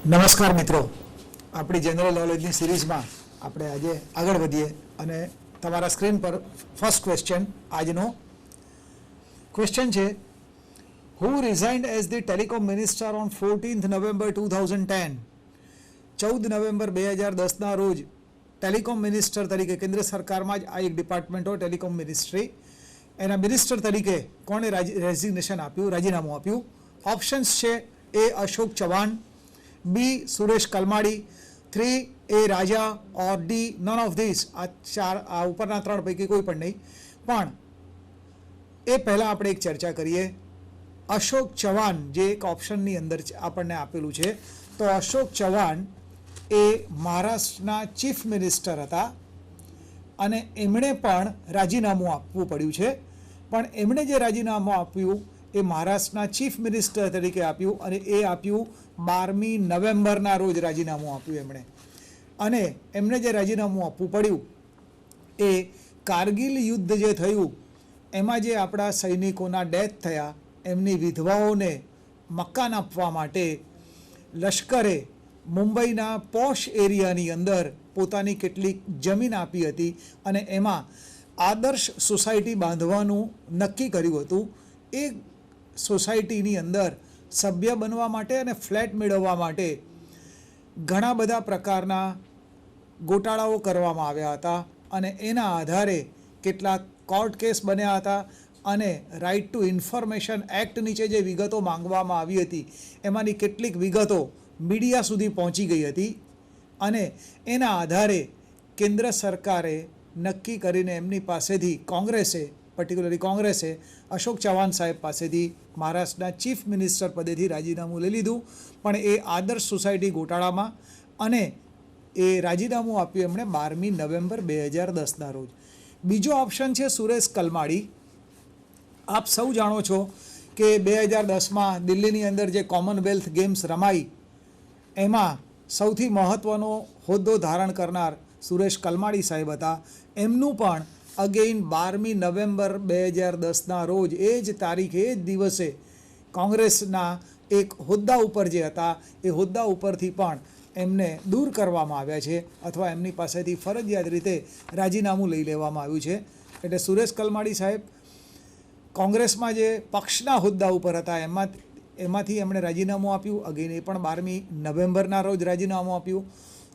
નમસ્કાર મિત્રો, આપણી જનરલ નોલેજની સિરીઝમાં આપણે આજે આગળ વધીએ અને તમારા સ્ક્રીન પર ફર્સ્ટ ક્વેશ્ચન આજનો ક્વેશ્ચન છે, who resigned as the telecom minister on 14th November 2010. 14 November 2010ના રોજ ટેલિકોમ મિનિસ્ટર તરીકે કેન્દ્ર સરકારમાં જ આ એક ડિપાર્ટમેન્ટ હોય ટેલિકોમ મિનિસ્ટ્રી, એના મિનિસ્ટર તરીકે કોણે રેઝિગ્નેશન આપ્યું, રાજીનામું આપ્યું? ઓપ્શન્સ છે A Ashok Chavan, B Suresh Kalmadi, 3 A Raja or D none of these. આ ઉપરના ત્રણ પૈકી કોઈ પણ નહીં. પણ એ પહેલાં આપણે એક ચર્ચા કરીએ. અશોક ચવાણ જે એક ઓપ્શનની અંદર આપણને આપેલું છે, તો અશોક ચવાણ એ મહારાષ્ટ્રના ચીફ મિનિસ્ટર હતા અને એમણે પણ રાજીનામું આપવું પડ્યું છે. પણ એમણે જે રાજીનામું આપ્યું એ મહારાષ્ટ્રના ચીફ મિનિસ્ટર તરીકે આપ્યું અને એ આપ્યું 12મી નવેમ્બરના રોજ રાજીનામું આપ્યું એમણે. અને એમણે જે રાજીનામું આપવું પડ્યું એ કારગિલ યુદ્ધ જે થયું એમાં જે આપણા સૈનિકોના ડેથ થયા, એમની વિધવાઓને મકાન આપવા માટે લશ્કરે મુંબઈના પોશ એરિયાની અંદર પોતાની કેટલીક જમીન આપી હતી અને એમાં આદર્શ સોસાયટી બાંધવાનું નક્કી કર્યું હતું. એ સોસાયટીની અંદર સભ્ય બનવા માટે અને ફ્લેટ મેળવવા માટે ઘણા બધા પ્રકારના ગોટાળાઓ કરવામાં આવ્યા હતા અને એના આધારે કેટલાક કોર્ટ કેસ બન્યા હતા અને રાઇટ ટુ ઇન્ફોર્મેશન એક્ટ નીચે જે વિગતો માંગવામાં આવી હતી એમાંની કેટલીક વિગતો મીડિયા સુધી પહોંચી ગઈ હતી અને એના આધારે કેન્દ્ર સરકારે નક્કી કરીને એમની પાસેથી પર્ટિક્યુલરલી કોંગ્રેસે અશોક ચવાણ સાહેબ પાસેથી મહારાષ્ટ્રના ચીફ મિનિસ્ટર પદેથી રાજીનામું લઈ લીધું. પણ એ આદર્શ સોસાયટી ગોટાળામાં અને એ રાજીનામું આપ્યું એમણે 12મી નવેમ્બર 2010ના રોજ. બીજો ઓપ્શન છે સુરેશ કલમાડી. આપ સૌ જાણો છો કે 2010માં દિલ્હીની અંદર જે કોમનવેલ્થ ગેમ્સ રમાઈ એમાં સૌથી મહત્ત્વનો હોદ્દો ધારણ કરનાર સુરેશ કલમાડી સાહેબ હતા. એમનું પણ અગેઇન 12મી નવેમ્બર 2010ના રોજ એ જ તારીખે એ જ દિવસે કોંગ્રેસના એક હોદ્દા ઉપર જે હતા એ હોદ્દા ઉપરથી પણ એમને દૂર કરવામાં આવ્યા છે અથવા એમની પાસેથી ફરજિયાત રીતે રાજીનામું લઈ લેવામાં આવ્યું છે. એટલે સુરેશ કલમાડી સાહેબ કોંગ્રેસમાં જે પક્ષના હોદ્દા ઉપર હતા એમાંથી એમણે રાજીનામું આપ્યું. અગેઇન એ પણ 12મી નવેમ્બરના રોજ રાજીનામું આપ્યું.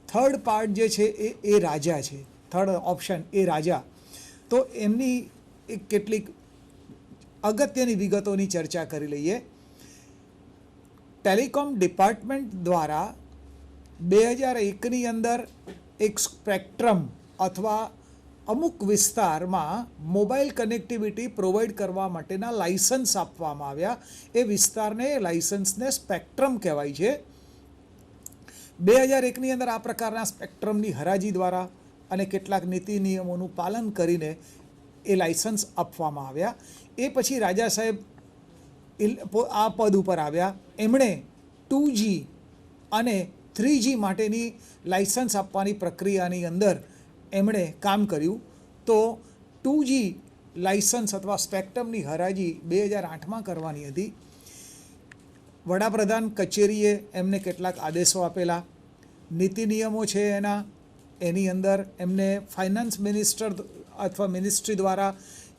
થર્ડ પાર્ટ જે છે એ રાજા છે. થર્ડ ઓપ્શન એ રાજા. તો એમની એક કેટલીક અગત્યની વિગતોની ચર્ચા કરી લઈએ. ટેલિકોમ ડિપાર્ટમેન્ટ દ્વારા 2001ની અંદર એક સ્પેક્ટ્રમ અથવા અમુક વિસ્તારમાં મોબાઈલ કનેક્ટિવિટી પ્રોવાઈડ કરવા માટેના લાઇસન્સ આપવામાં આવ્યા. એ વિસ્તારને લાઇસન્સને સ્પેક્ટ્રમ કહેવાય છે. 2001ની અંદર આ પ્રકારના સ્પેક્ટ્રમની હરાજી દ્વારા અને કેટલાક નીતિ નિયમોનું પાલન કરીને એ લાઇસન્સ આપવામાં આવ્યા. એ પછી રાજા સાહેબ આ પદ ઉપર આવ્યા. એમણે 2G અને 3G માટેની લાઇસન્સ આપવાની પ્રક્રિયાની અંદર એમણે કામ કર્યું. તો 2G લાઇસન્સ અથવા સ્પેક્ટ્રમની હરાજી 2008માં કરવાની હતી. વડાપ્રધાન કચેરીએ એમને કેટલાક આદેશો આપેલા. નીતિ નિયમો છે એની અંદર એમને ફાઇનાન્સ મિનિસ્ટર અથવા મિનિસ્ટ્રી દ્વારા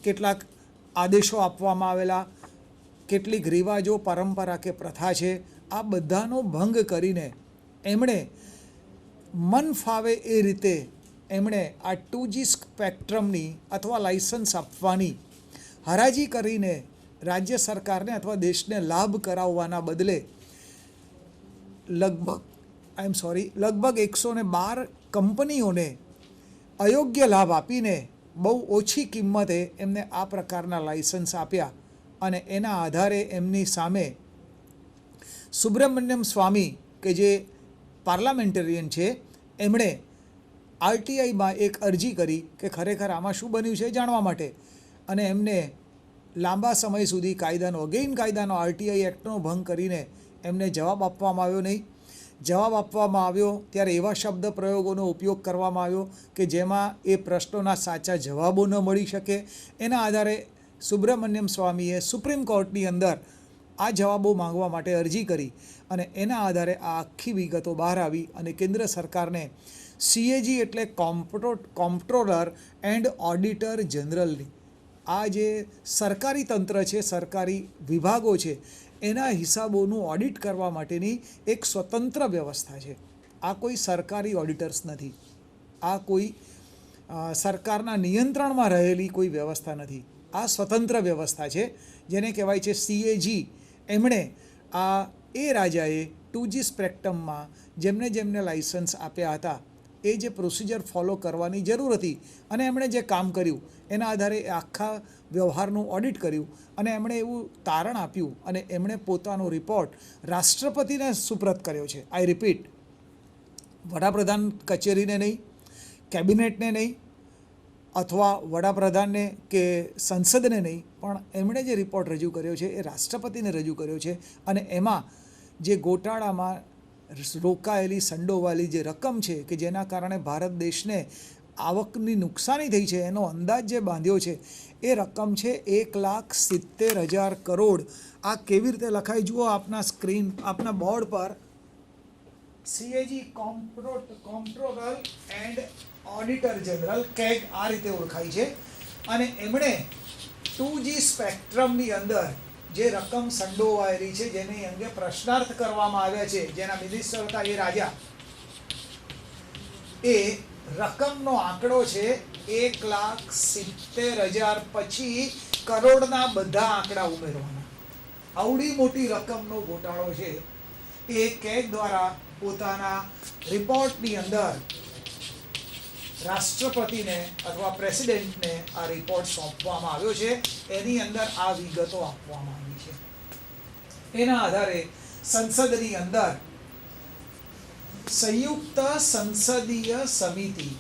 કેટલાક આદેશો આપવામાં આવેલા. કેટલીક રિવાજો, પરંપરા કે પ્રથા છે આ બધાનો ભંગ કરીને એમણે મન ફાવે એ રીતે એમણે આ 2G સ્પેક્ટ્રમની અથવા લાઇસન્સ આપવાની હરાજી કરીને રાજ્ય સરકારને અથવા દેશને લાભ કરાવવાના બદલે લગભગ 112 કંપનીઓને અયોગ્ય લાભ આપીને બહુ ઓછી કિંમતે એમને આ પ્રકારના લાઇસન્સ આપ્યા. અને એના આધારે એમની સામે સુબ્રમણ્યમ સ્વામી કે જે પાર્લામેન્ટેરિયન છે એમણે RTIમાં એક અરજી કરી કે ખરેખર આમાં શું બન્યું છે જાણવા માટે. અને એમને લાંબા સમય સુધી કાયદાનો RTI એક્ટનો ભંગ કરીને એમને જવાબ આપવામાં આવ્યો નહીં. જવાબ આપવામાં આવ્યો ત્યારે એવા શબ્દ પ્રયોગોનો ઉપયોગ કરવામાં આવ્યો કે જેમાં એ પ્રશ્નોના સાચા જવાબો ન મળી શકે. એના આધારે સુબ્રમણ્યમ સ્વામીએ સુપ્રીમ કોર્ટની અંદર આ જવાબો માંગવા માટે અરજી કરી અને એના આધારે આ આખી વિગતો બહાર આવી અને કેન્દ્ર સરકારને CAG એટલે કોમ્પ્ટ્રોલર એન્ડ ઓડિટર જનરલની આ જે સરકારી તંત્ર છે, સરકારી વિભાગો છે, એના હિસાબોનું ઓડિટ કરવા માટેની એક સ્વતંત્ર વ્યવસ્થા છે. આ કોઈ સરકારી ઓડિટર્સ નથી, આ કોઈ સરકારના નિયંત્રણમાં રહેલી કોઈ વ્યવસ્થા નથી. આ સ્વતંત્ર વ્યવસ્થા છે જેને કહેવાય છે CAG. એમણે એ રાજાએ 2G સ્પેક્ટ્રમમાં જેમને લાઇસન્સ આપ્યા હતા એ જે પ્રોસિજર ફોલો કરવાની જરૂર હતી અને એમણે જે કામ કર્યું એના આધારે આખા વ્યવહારનું ઓડિટ કર્યું અને એમણે એવું તારણ આપ્યું અને એમણે પોતાનો રિપોર્ટ રાષ્ટ્રપતિને સુપ્રત કર્યો છે. આઈ રિપીટ, વડાપ્રધાન કચેરીને નહીં, કેબિનેટને નહીં અથવા વડાપ્રધાનને કે સંસદને નહીં, પણ એમણે જે રિપોર્ટ રજૂ કર્યો છે એ રાષ્ટ્રપતિને રજૂ કર્યો છે અને એમાં જે ગોટાળામાં રોકાયેલી સંડોવાયેલી જે રકમ છે કે જેના કારણે ભારત દેશને આવકની નુકસાની થઈ છે એનો અંદાજ જે બાંધ્યો છે એ રકમ છે 1,70,000 કરોડ. આ કેવી રીતે લખાય જુઓ આપના સ્ક્રીન, આપના બોર્ડ પર. CAG કોમ્પ્ટ્રોલર and auditor general CAG આ રીતે ઓળખાય છે અને એમણે 2G સ્પેક્ટ્રમની અંદર જે રકમ સંડોવાયેલી છે જેની અંગે પ્રશ્નાર્થ કરવામાં આવ્યા છે, જેના મિનિસ્ટર હતા એ રાજા, એ રકમનો આંકડો છે 1,70,000 પછી કરોડના બધા આંકડા ઉમેરવાના. આવડી મોટી રકમનો ગોટાળો છે એ CAG દ્વારા પોતાના રિપોર્ટની અંદર રાષ્ટ્રપતિને અથવા પ્રેસિડેન્ટને આ રિપોર્ટ સોંપવામાં આવ્યો છે. એની અંદર આ વિગતો આપવામાં આવી છે. એના આધારે સંસદની અંદર સંયુક્ત સંસદીય સમિતિ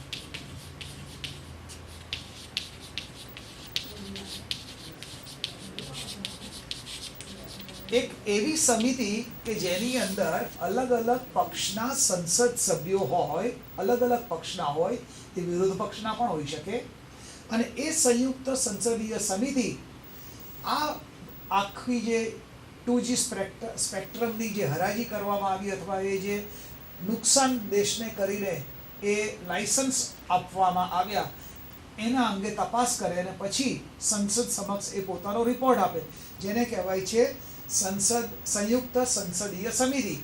એક એવી સમિતિ કે જેની અંદર અલગ અલગ પક્ષના સંસદ સભ્યો હોય, અલગ અલગ પક્ષના હોય, એ વિરોધ પક્ષના પણ હોઈ શકે, અને એ સંયુક્ત સંસદીય સમિતિ આ આખી જે 2G સ્પેક્ટ્રમની જે હરાજી કરવામાં આવી અથવા એ જે નુકસાન દેશને કરીને એ લાયસન્સ આપવામાં આવ્યા એના અંગે તપાસ કરે અને પછી સંસદ સમક્ષ એ પોતાનો રિપોર્ટ આપે, જેને કહેવાય છે સંયુક્ત સંસદીય સમિતિ.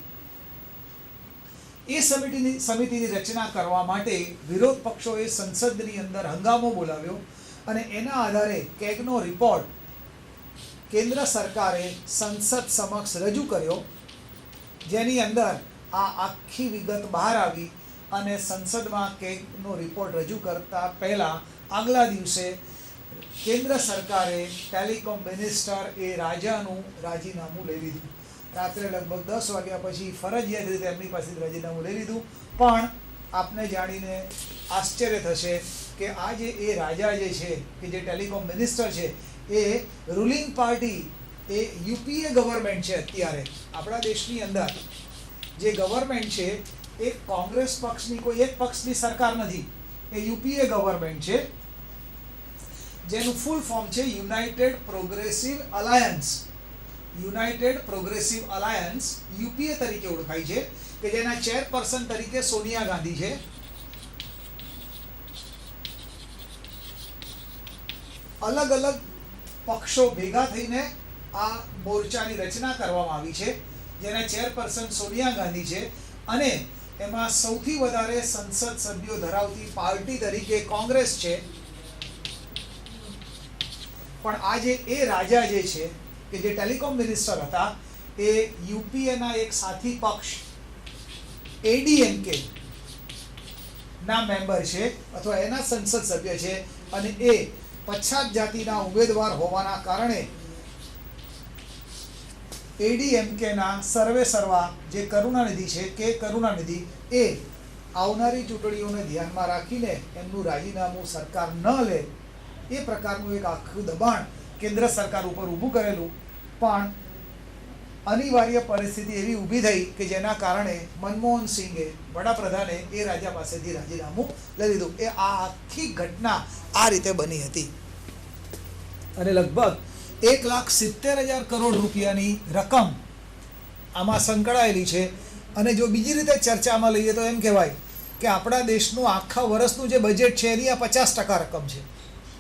એ સમિતિની રચના કરવા માટે વિરોધ પક્ષોએ સંસદની અંદર હંગામો બોલાવ્યો અને એના આધારે CAGનો રિપોર્ટ કેન્દ્ર સરકારે સંસદ સમક્ષ રજૂ કર્યો, જેની અંદર આ આખી વિગત બહાર આવી અને સંસદમાં CAGનો રિપોર્ટ રજૂ કરતા પહેલાં આગલા દિવસે કેન્દ્ર સરકારે ટેલિકોમ મિનિસ્ટર એ રાજાનું રાજીનામું લઈ લીધું. રાત્રે લગભગ 10 વાગ્યા પછી ફરજિયાત રીતે એમની પાસેથી રાજીનામું લઈ લીધું. પણ આપને જાણીને આશ્ચર્ય થશે કે આ જે એ રાજા જે છે કે જે ટેલિકોમ મિનિસ્ટર છે એ રૂલિંગ પાર્ટી એ UPA ગવર્મેન્ટ છે. અત્યારે આપણા દેશની અંદર જે ગવર્મેન્ટ છે એ કોંગ્રેસ પક્ષની કોઈ એક પક્ષની સરકાર નથી, એ UPA ગવર્મેન્ટ છે, જેનું ફૂલ ફોર્મ છે United progressive alliance. United progressive alliance UPA તરીકે ઓળખાય છે કે જેના ચેરપર્સન તરીકે સોનિયા ગાંધી છે. અલગ અલગ પક્ષો ભેગા થઈને આ મોરચાની રચના કરવામાં આવી છે, જેના ચેરપર્સન સોનિયા ગાંધી છે અને એમાં સૌથી વધારે સંસદ સભ્યો ધરાવતી પાર્ટી તરીકે કોંગ્રેસ છે. પણ આજે એ રાજા જે છે કે જે ટેલિકોમ મિનિસ્ટર હતા એ UPAના એક સાથી પક્ષ ADMK ના મેમ્બર છે અથવા એના સંસદ સભ્ય છે અને એ પછાત જાતિના ઉમેદવાર હોવાના કારણે ADMKના સર્વેસર્વા જે કરુણાનિધિ છે કે કરુણાનિધિ એ આવનારી ચૂંટણીઓને ધ્યાનમાં રાખીને એમનું રાજીનામું સરકાર ન લે એ પ્રકારનું એક આખું દબાણ કેન્દ્ર સરકાર ઉપર ઊભું કરેલું. પણ અનિવાર્ય પરિસ્થિતિ એવી ઊભી થઈ કે જેના કારણે મનમોહન સિંઘે, વડાપ્રધાને એ રાજા પાસેથી રાજીનામું લઈ લીધું. એ આ આખી ઘટના આ રીતે બની હતી અને લગભગ 1,70,000 કરોડ રૂપિયાની રકમ આમાં સંકળાયેલી છે. અને જો બીજી રીતે ચર્ચામાં લઈએ તો એમ કહેવાય કે આપણા દેશનું આખા વર્ષનું જે બજેટ છે એની આ 50% રકમ છે.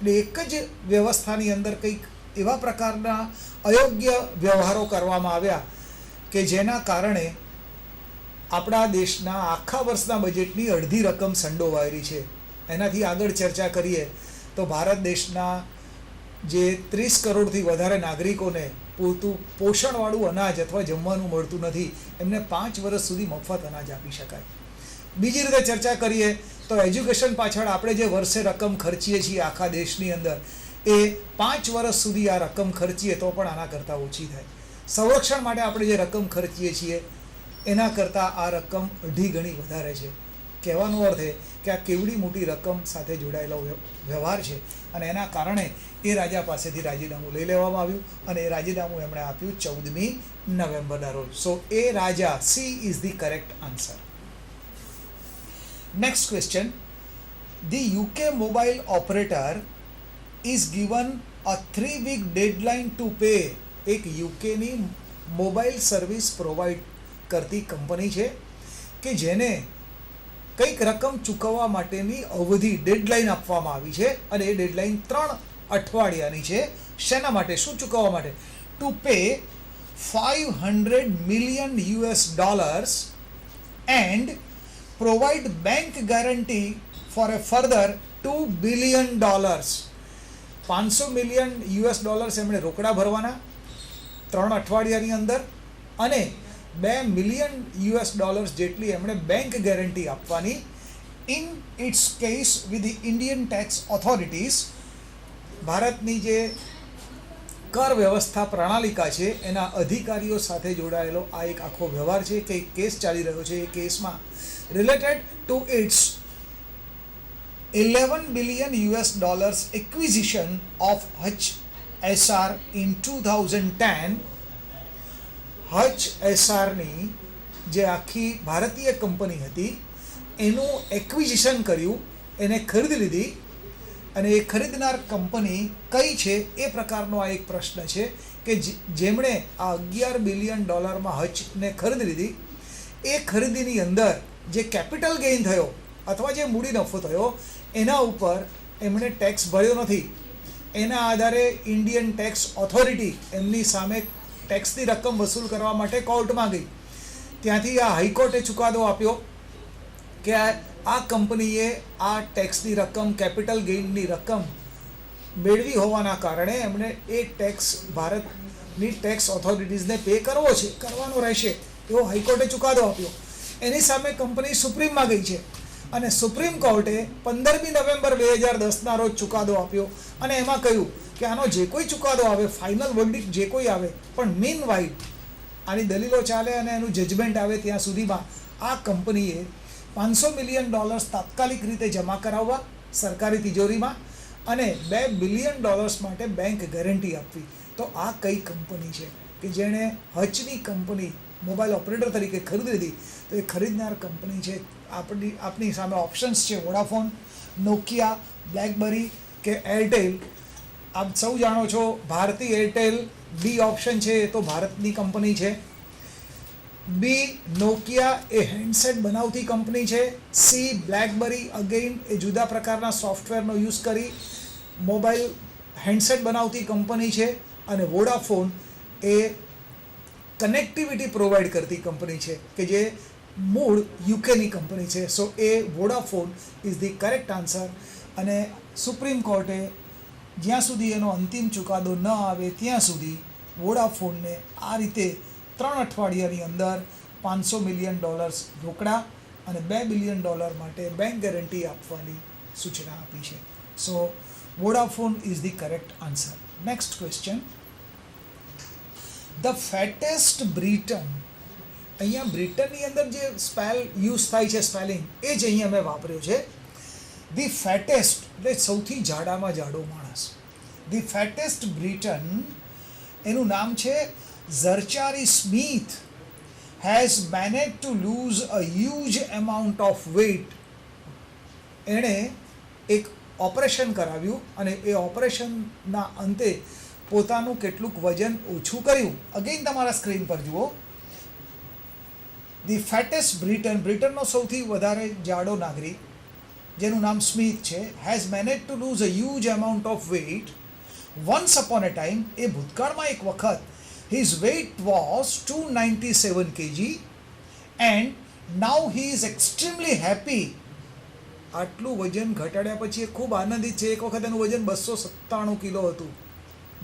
એટલે એક જ વ્યવસ્થાની અંદર કંઈક એવા પ્રકારના અયોગ્ય વ્યવહારો કરવામાં આવ્યા કે જેના કારણે આપણા દેશના આખા વર્ષના બજેટની અડધી રકમ સંડોવાયેલી છે. એનાથી આગળ ચર્ચા કરીએ તો ભારત દેશના જે 30 કરોડથી વધારે નાગરિકોને પૂરતું પોષણવાળું અનાજ અથવા જમવાનું મળતું નથી, એમને 5 વર્ષ સુધી મફત અનાજ આપી શકાય. બીજી રીતે ચર્ચા કરીએ તો એજ્યુકેશન પાછળ આપણે જે વર્ષે રકમ ખર્ચીએ છીએ આખા દેશની અંદર, એ 5 વર્ષ સુધી આ રકમ ખર્ચીએ તો પણ આના કરતાં ઓછી થાય. સંરક્ષણ માટે આપણે જે રકમ ખર્ચીએ છીએ એના કરતાં આ રકમ અઢી ગણી વધારે છે. કહેવાનો અર્થ એ કે આ કેવડી મોટી રકમ સાથે જોડાયેલો વ્યવહાર છે અને એના કારણે એ રાજા પાસેથી રાજીનામું લઈ લેવામાં આવ્યું અને એ રાજીનામું એમણે આપ્યું 14મી નવેમ્બરના રોજ. So A Raja, C is the correct answer. Next question. The UK mobile operator is given a 3-week deadline to pay. એક યુકેની મોબાઈલ સર્વિસ પ્રોવાઈડ કરતી કંપની છે કે જેને કંઈક રકમ ચૂકવવા માટેની અવધિ ડેડલાઇન આપવામાં આવી છે અને એ ડેડલાઇન 3 અઠવાડિયાની છે. શેના માટે, શું ચૂકવવા માટે? To pay $500 million and provide bank guarantee for a further $2 billion. $500 million એમણે રોકડા ભરવાના 3 અઠવાડિયાની અંદર અને $2 million જેટલી એમણે બેંક ગેરંટી આપવાની. In its case with the Indian tax authorities. ભારતની જે કર વ્યવસ્થા પ્રણાલિકા છે એના અધિકારીઓ સાથે જોડાયેલો આ એક આખો વ્યવહાર છે કે કેસ ચાલી રહ્યો છે. એ કેસમાં related to its $11 billion acquisition of HSR in 2010. HSRની જે આખી ભારતીય કંપની હતી એનું એક્વિઝિશન કર્યું, એને ખરીદી લીધી અને એ ખરીદનાર કંપની કઈ છે એ પ્રકારનો આ એક પ્રશ્ન છે કે જેમણે આ $11 billion હચને ખરીદી લીધી. એ ખરીદીની અંદર જે કેપિટલ ગેઇન થયો અથવા જે મૂડી નફો થયો એના ઉપર એમણે ટેક્સ ભર્યો નથી. એના આધારે ઇન્ડિયન ટેક્સ ઓથોરિટી એમની સામે ટેક્સની રકમ વસૂલ કરવા માટે કોર્ટમાં ગઈ. ત્યાંથી આ હાઈકોર્ટે ચુકાદો આપ્યો કે આ કંપનીએ આ ટેક્સની રકમ, કેપિટલ ગેઇનની રકમ મેળવી હોવાના કારણે એમણે એ ટેક્સ ભારતની ટેક્સ ઓથોરિટીઝને પે કરવાનો રહેશે એવો હાઈકોર્ટે ચુકાદો આપ્યો. એની સામે કંપની સુપ્રીમમાં ગઈ છે અને સુપ્રીમ કોર્ટે 15મી નવેમ્બર 2010ના રોજ ચુકાદો આપ્યો અને એમાં કહ્યું કે આનો જે કોઈ ચુકાદો આવે, ફાઇનલ વર્ડિક્ટ જે કોઈ આવે, પણ મીન વાઇલ આની દલીલો ચાલે અને એનું જજમેન્ટ આવે ત્યાં સુધીમાં આ કંપનીએ $500 million તાત્કાલિક રીતે જમા કરાવવા સરકારી તિજોરીમાં અને $2 billion માટે બેંક ગેરંટી આપવી. તો આ કઈ કંપની છે કે જેણે હચની કંપની મોબાઈલ ઓપરેટર તરીકે ખરીદી લીધી? તો એ ખરીદનાર કંપની છે આપની સામે ઓપ્શન્સ છે વોડાફોન, નોકિયા, બ્લેકબેરી કે એરટેલ. આપ સૌ જાણો છો ભારતી એરટેલ બી ઓપ્શન છે, એ તો ભારતની કંપની છે. બી નોકિયા એ હેન્ડસેટ બનાવતી કંપની છે. સી બ્લેકબેરી અગેઇન એ જુદા પ્રકારના સોફ્ટવેરનો યુઝ કરી મોબાઈલ હેન્ડસેટ બનાવતી કંપની છે. અને વોડાફોન એ કનેક્ટિવિટી પ્રોવાઈડ કરતી કંપની છે કે જે મૂળ યુકેની કંપની છે. So A Vodafone is the correct answer. અને સુપ્રીમ કોર્ટે જ્યાં સુધી એનો અંતિમ ચુકાદો ન આવે ત્યાં સુધી વોડાફોનને આ રીતે 3 અઠવાડિયાની અંદર $500 million રોકડા અને $2 billion માટે બેંક ગેરંટી આપવાની સૂચના આપી છે. So Vodafone is the correct answer. Next question. The fattest Britain. અહીંયા બ્રિટનની અંદર જે સ્પેલ યુઝ થાય છે, સ્પેલિંગ, એ જ અહીંયા મેં વાપર્યો છે. ધી ફેટેસ્ટ એટલે સૌથી જાડામાં જાડો માણસ. ધી ફેટેસ્ટ બ્રિટન એનું નામ છે Zachary Smith. Has manage to lose a huge amount of weight. એણે એક ઓપરેશન કરાવ્યું અને એ ઓપરેશનના અંતે પોતાનું કેટલુંક વજન ઓછું કર્યું. અગેન તમારા સ્ક્રીન પર જુઓ. ધી ફેટેસ્ટ બ્રિટનનો સૌથી વધારે જાડો નાગરિક, જેનું નામ સ્મિથ છે, has manage to lose a huge amount of weight. Once upon a time, એ ભૂતકાળમાં એક વખત, his weight was 297 kg and now he is extremely happy. આટલું વજન ઘટાડ્યા પછી એ ખૂબ આનંદિત છે. એક વખત એનું વજન 297 કિલો હતું.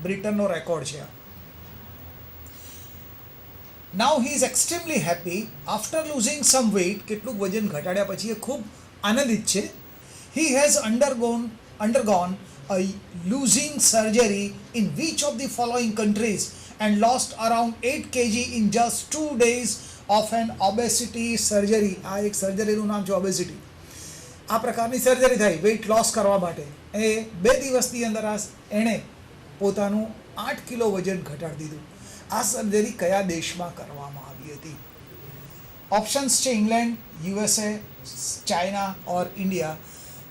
બ્રિટનનો રેકોર્ડ છે આ. Now he is extremely happy after losing some weight. કેટલુંક વજન ઘટાડ્યા પછી એ ખૂબ આનંદિત છે. He has undergone a losing surgery in which of the following countries and lost around 8 kg in just 2 days of an obesity surgery. આ એક સર્જરીનું નામ છે ઓબેસિટી. આ પ્રકારની સર્જરી થઈ વેઇટ લોસ કરવા માટે. એ 2 દિવસની અંદર એણે પોતાનું 8 કિલો વજન ઘટાડી દીધું. આ સર્જરી કયા દેશમાં કરવામાં આવી હતી? ઓપ્શન્સ છે ઇંગ્લેન્ડ, યુએસએ, ચાઇના ઓર ઇન્ડિયા.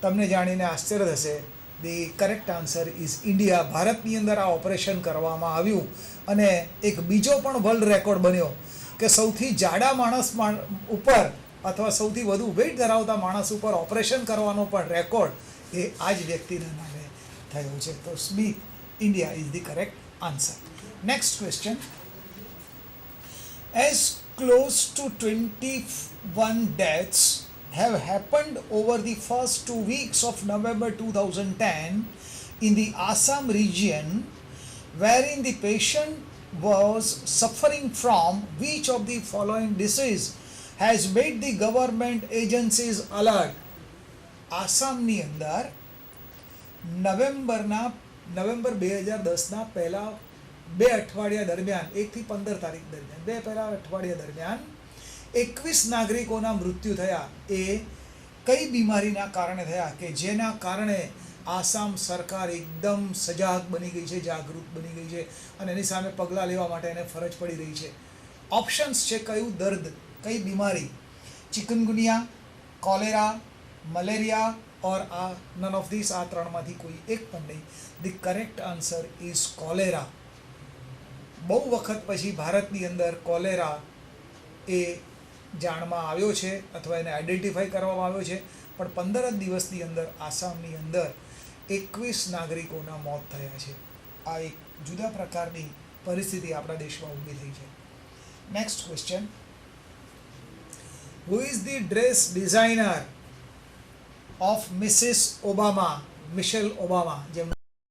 તમને જાણીને આશ્ચર્ય થશે, the correct answer is India. ભારતની અંદર આ ઓપરેશન કરવામાં આવ્યું અને એક બીજો પણ વર્લ્ડ રેકોર્ડ બન્યો કે સૌથી જાડા માણસ ઉપર અથવા સૌથી વધુ વેઇટ ધરાવતા માણસ ઉપર ઓપરેશન કરવાનો પણ રેકોર્ડ એ આ જ વ્યક્તિના નામે થયો છે. તો Smith, India is the correct answer. Next question. As close to 21 deaths have happened over the first 2 weeks of November 2010 in the Assam region, wherein the patient was suffering from which of the following disease has made the government agencies alert. આસામની અંદર November 2010ના પહેલા 2 અઠવાડિયા દરમિયાન, 1 થી 15 તારીખ દરમિયાન, 2 પહેલા અઠવાડિયા દરમિયાન 21 નાગરિકોના મૃત્યુ થયા. એ કઈ બીમારીના કારણે થયા કે જેના કારણે આસામ સરકાર એકદમ સજાગ બની ગઈ છે, જાગૃત બની ગઈ છે અને એની સામે પગલાં લેવા માટે એને ફરજ પડી રહી છે. ઓપ્શન્સ છે કયું દર્દ, કઈ બીમારી? ચિકનગુનિયા, કોલેરા, મલેરિયા ઓર આ નન ઓફ ધીસ. આ ત્રણમાંથી કોઈ એક પણ નહીં. The correct answer is cholera. બહુ વખત પછી ભારતની અંદર કોલેરા એ જાણમાં આવ્યો છે અથવા એને આઈડેન્ટિફાઈ કરવામાં આવ્યો છે, પણ 15 જ દિવસની અંદર આસામની અંદર 21 નાગરિકોના મોત થયા છે. આ એક જુદા પ્રકારની પરિસ્થિતિ આપણા દેશમાં ઊભી થઈ છે. Next question. Who is the dress designer of Mrs Obama, Michelle Obama, જેમનું